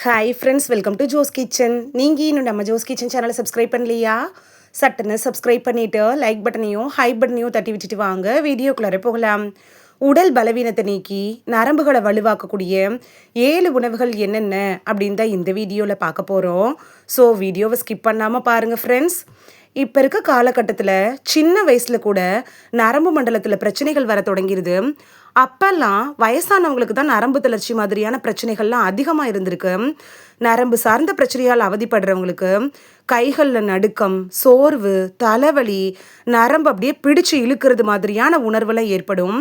Hi friends, welcome to Jo's kitchen. நீங்கள் இன்னும் நம்ம ஜோஸ் கிச்சன் சேனலை சப்ஸ்கிரைப் பண்ணலையா? சட்டுன்னு சப்ஸ்கிரைப் பண்ணிவிட்டு லைக் பட்டனையும் ஹை பட்டனையும் தட்டி விட்டுட்டு வாங்க வீடியோக்குள்ளே போகலாம். உடல் பலவீனத்தை நீக்கி நரம்புகளை வலுவாக்கக்கூடிய 7 உணவுகள் என்னென்ன அப்படின்னு தான் இந்த வீடியோவில் பார்க்க போகிறோம். ஸோ வீடியோவை ஸ்கிப் பண்ணாமல் பாருங்கள் ஃப்ரெண்ட்ஸ். இப்போ இருக்க காலகட்டத்தில் சின்ன வயசில் கூட நரம்பு மண்டலத்தில் பிரச்சனைகள் வர தொடங்கிடுது. அப்பெல்லாம் வயசானவங்களுக்கு தான் நரம்பு தளர்ச்சி மாதிரியான பிரச்சனைகள்லாம் அதிகமாக இருந்திருக்கு. நரம்பு சார்ந்த பிரச்சனையால் அவதிப்படுறவங்களுக்கு கைகளில் நடுக்கம், சோர்வு, தலைவலி, நரம்பு அப்படியே பிடிச்சு இழுக்கிறது மாதிரியான உணர்வெல்லாம் ஏற்படும்.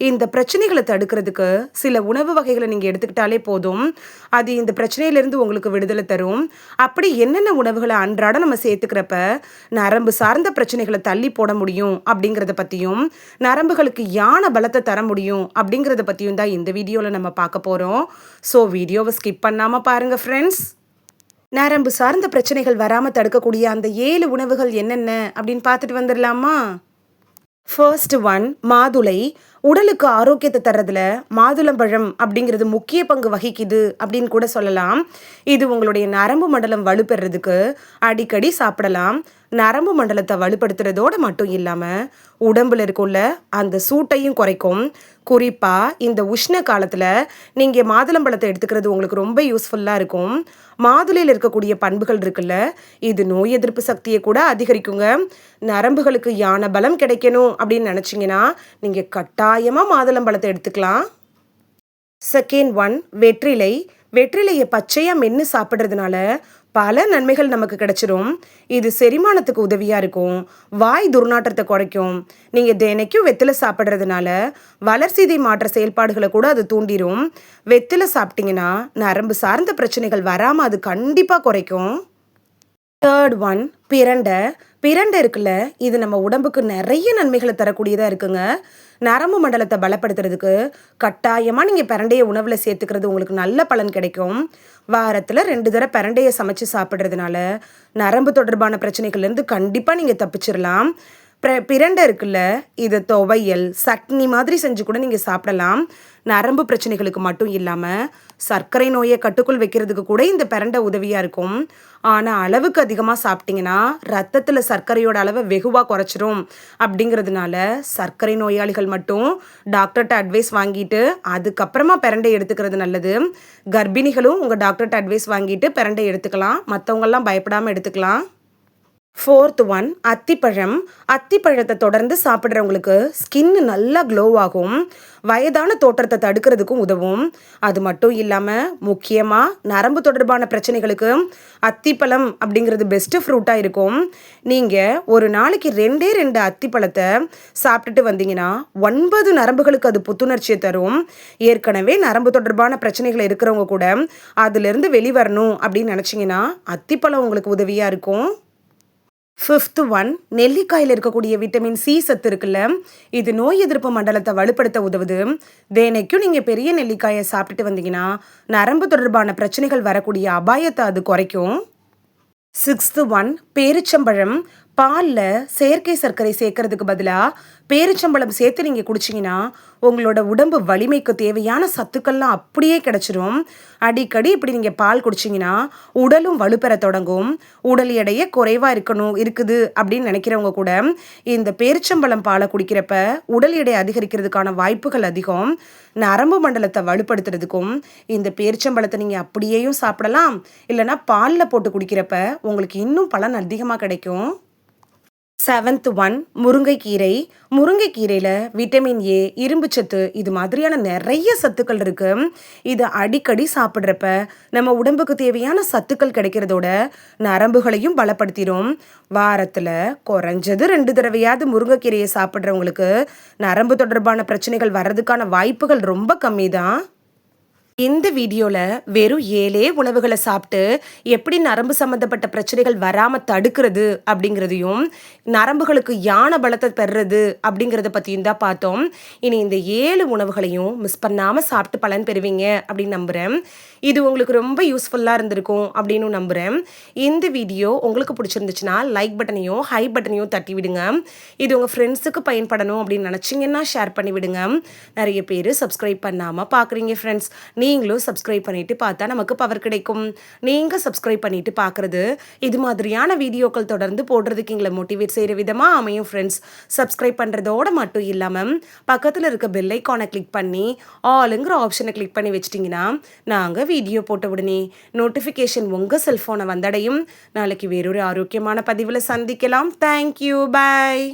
இந்த பிரச்சனைகளை தடுக்கிறதுக்கு சில உணவு வகைகளை நீங்கள் எடுத்துக்கிட்டாலே போதும். அது இந்த பிரச்சனையிலேருந்து உங்களுக்கு விடுதலை தரும். அப்படி என்னென்ன உணவுகளை அன்றாடம் நம்ம சேர்த்துக்கிறப்ப நரம்பு சார்ந்த பிரச்சனைகளை தள்ளி போட முடியும் அப்படிங்கிறத பற்றியும், நரம்புகளுக்கு யானை பலத்தை தர முடியும் அப்படிங்கிறத பற்றியும் தான் இந்த வீடியோவில் நம்ம பார்க்க போகிறோம். ஸோ வீடியோவை ஸ்கிப் பண்ணாமல் பாருங்கள் ஃப்ரெண்ட்ஸ். நரம்பு சார்ந்த பிரச்சனைகள் வராமல் தடுக்கக்கூடிய அந்த 7 உணவுகள் என்னென்ன அப்படின்னு பார்த்துட்டு வந்துடலாமா? ஃபர்ஸ்ட் ஒன், மாதுளை. உடலுக்கு ஆரோக்கியத்தை தர்றதுல மாதுளம்பழம் அப்படிங்கிறது முக்கிய பங்கு வகிக்குது அப்படின்னு கூட சொல்லலாம். இது உங்களுடைய நரம்பு மண்டலம் வலுப்பெறதுக்கு அடிக்கடி சாப்பிடலாம். நரம்பு மண்டலத்தை வலுப்படுத்துறதோடு மட்டும் இல்லாமல் உடம்புல இருக்குள்ள அந்த சூட்டையும் குறைக்கும். குறிப்பாக இந்த உஷ்ண காலத்தில் நீங்கள் மாதுளம்பழத்தை எடுத்துக்கிறது உங்களுக்கு ரொம்ப யூஸ்ஃபுல்லாக இருக்கும். மாதுளையில் இருக்கக்கூடிய பண்புகள் இருக்குல்ல, இது நோய் எதிர்ப்பு சக்தியை கூட அதிகரிக்குங்க. நரம்புகளுக்கு யானை பலம் கிடைக்கணும் அப்படின்னு நினச்சிங்கன்னா நீங்கள் கட்டாயமாக மாதுளம்பழத்தை எடுத்துக்கலாம். செகண்ட் ஒன், வெற்றிலை. வெற்றிலையை பச்சையாக மென்று சாப்பிட்றதுனால பல நன்மைகள் நமக்கு கிடைச்சிரும். இது செரிமானத்துக்கு உதவியாக இருக்கும். வாய் துர்நாற்றத்தை குறைக்கும். நீங்கள் தினைக்கும் வெற்றிலை சாப்பிட்றதுனால வளர்சிதை மாற்ற செயல்பாடுகளை கூட அது தூண்டிடும். வெற்றிலை சாப்பிட்டீங்கன்னா நரம்பு சார்ந்த பிரச்சனைகள் வராமல் அது கண்டிப்பாக குறைக்கும். தேர்ட் ஒன், பிரண்டை. பிரண்டை இருக்குல்ல, இது நம்ம உடம்புக்கு நிறைய நன்மைகளை தரக்கூடியதாக இருக்குங்க. நரம்பு மண்டலத்தை பலப்படுத்துறதுக்கு கட்டாயமாக நீங்கள் பிரண்டையை உணவில் சேர்த்துக்கிறது உங்களுக்கு நல்ல பலன் கிடைக்கும். வாரத்தில் 2 தடவை பிரண்டையை சமைச்சு சாப்பிட்றதுனால நரம்பு தொடர்பான பிரச்சனைகள்லேருந்து கண்டிப்பாக நீங்கள் தப்பிச்சிடலாம். பிரண்டை இருக்குல்ல, இதை துவையல், சட்னி மாதிரி செஞ்சு கூட நீங்கள் சாப்பிடலாம். நரம்பு பிரச்சனைகளுக்கு மட்டும் இல்லாமல் சர்க்கரை நோயை கட்டுக்குள் வைக்கிறதுக்கு கூட இந்த பிரண்டை உதவியாக இருக்கும். ஆனால் அளவுக்கு அதிகமாக சாப்பிட்டிங்கன்னா ரத்தத்தில் சர்க்கரையோட அளவை வெகுவாக குறைச்சிரும். அப்படிங்கிறதுனால சர்க்கரை நோயாளிகள் மட்டும் டாக்டர்கிட்ட அட்வைஸ் வாங்கிட்டு அதுக்கப்புறமா பிரண்டை எடுத்துக்கிறது நல்லது. கர்ப்பிணிகளும் உங்கள் டாக்டர்கிட்ட அட்வைஸ் வாங்கிட்டு பிரண்டை எடுத்துக்கலாம். மற்றவங்கெல்லாம் பயப்படாமல் எடுத்துக்கலாம். ஃபோர்த் ஒன், அத்திப்பழம். அத்திப்பழத்தை தொடர்ந்து சாப்பிட்றவங்களுக்கு ஸ்கின்னு நல்லா க்ளோ ஆகும். வயதான தோற்றத்தை தடுக்கிறதுக்கும் உதவும். அது மட்டும் இல்லாமல் முக்கியமாக நரம்பு தொடர்பான பிரச்சனைகளுக்கு அத்திப்பழம் அப்படிங்கிறது பெஸ்ட்டு ஃப்ரூட்டாக இருக்கும். நீங்கள் ஒரு நாளைக்கு 2 அத்திப்பழத்தை சாப்பிட்டுட்டு வந்தீங்கன்னா 9 நரம்புகளுக்கு அது புத்துணர்ச்சியை தரும். ஏற்கனவே நரம்பு தொடர்பான பிரச்சனைகள் இருக்கிறவங்க கூட அதிலிருந்து வெளிவரணும் அப்படின்னு நினச்சிங்கன்னா அத்திப்பழம் உங்களுக்கு உதவியாக இருக்கும். ஃபிஃப்த் ஒன், நெல்லிக்காயில் இருக்கக்கூடிய விட்டமின் சி சத்து இருக்குல்ல, இது நோய் எதிர்ப்பு மண்டலத்தை வலுப்படுத்த உதவுது. தினைக்கும் நீங்கள் பெரிய நெல்லிக்காயை சாப்பிட்டுட்டு வந்தீங்கன்னா நரம்பு தொடர்பான பிரச்சனைகள் வரக்கூடிய அபாயத்தை அது குறைக்கும். சிக்ஸ்த்து ஒன், பேரிச்சம்பழம். பாலில் செயற்கை சர்க்கரை சேர்க்கறதுக்கு பதிலாக பேரிச்சம்பழம் சேர்த்து நீங்கள் குடிச்சிங்கன்னா உங்களோட உடம்பு வலிமைக்கு தேவையான சத்துக்கள்லாம் அப்படியே கிடச்சிரும். அடிக்கடி இப்படி நீங்கள் பால் குடிச்சிங்கன்னா உடலும் வலுப்பெற தொடங்கும். உடல் எடையே குறைவாக இருக்குது அப்படின்னு நினைக்கிறவங்க கூட இந்த பேரிச்சம்பழம் பாலை குடிக்கிறப்ப உடல் எடை அதிகரிக்கிறதுக்கான வாய்ப்புகள் அதிகம். நரம்பு மண்டலத்தை வலுப்படுத்துறதுக்கும் இந்த பேரிச்சம்பழத்தை நீங்கள் அப்படியேயும் சாப்பிடலாம். இல்லைனா பாலில் போட்டு குடிக்கிறப்ப உங்களுக்கு இன்னும் பலன் அதிகமாக கிடைக்கும். செவன்த் ஒன், முருங்கைக்கீரை. முருங்கைக்கீரையில் விட்டமின் ஏ, இரும்புச்சத்து, இது மாதிரியான நிறைய சத்துக்கள் இருக்குது. இதை அடிக்கடி சாப்பிட்றப்ப நம்ம உடம்புக்கு தேவையான சத்துக்கள் கிடைக்கிறதோட நரம்புகளையும் பலப்படுத்திடும். வாரத்தில் குறைஞ்சது 2 தடவையாவது முருங்கைக்கீரையை சாப்பிட்றவங்களுக்கு நரம்பு தொடர்பான பிரச்சனைகள் வர்றதுக்கான வாய்ப்புகள் ரொம்ப கம்மி தான். இந்த வீடியோவில் வெறும் 7 உணவுகளை சாப்பிட்டு எப்படி நரம்பு சம்மந்தப்பட்ட பிரச்சனைகள் வராமல் தடுக்கிறது அப்படிங்கிறதையும் நரம்புகளுக்கு யானை பலத்தை பெறுறது அப்படிங்கிறத பற்றியும் தான் பார்த்தோம். இனி இந்த 7 உணவுகளையும் மிஸ் பண்ணாமல் சாப்பிட்டு பலன் பெறுவீங்க அப்படின்னு நம்புகிறேன். இது உங்களுக்கு ரொம்ப யூஸ்ஃபுல்லாக இருந்திருக்கும் அப்படின்னு நம்புகிறேன். இந்த வீடியோ உங்களுக்கு பிடிச்சிருந்துச்சுன்னா லைக் பட்டனையும் ஹை பட்டனையும் தட்டி விடுங்க. இது உங்கள் ஃப்ரெண்ட்ஸுக்கு பயன்படணும் அப்படின்னு நினச்சிங்கன்னா ஷேர் பண்ணி விடுங்க. நிறைய பேர் சப்ஸ்கிரைப் பண்ணாமல் பார்க்குறீங்க ஃப்ரெண்ட்ஸ். நீங்களும் சப்ஸ்கிரைப் பண்ணிவிட்டு பார்த்தா நமக்கு பவர் கிடைக்கும். நீங்கள் சப்ஸ்கிரைப் பண்ணிவிட்டு பார்க்குறது இது மாதிரியான வீடியோக்கள் தொடர்ந்து போடுறதுக்கு எங்களை மோட்டிவேட் செய்கிற விதமாக அமையும் ஃப்ரெண்ட்ஸ். சப்ஸ்கிரைப் பண்ணுறதோடு மட்டும் இல்லாமல் பக்கத்தில் இருக்க பெல் ஐக்கானை கிளிக் பண்ணி ஆளுங்கிற ஆப்ஷனை கிளிக் பண்ணி வச்சிட்டிங்கன்னா நாங்கள் வீடியோ போட்ட உடனே நோட்டிஃபிகேஷன் உங்கள் செல்ஃபோனை வந்தடையும். நாளைக்கு வேறொரு ஆரோக்கியமான பதிவில் சந்திக்கலாம். தேங்க்யூ, பாய்.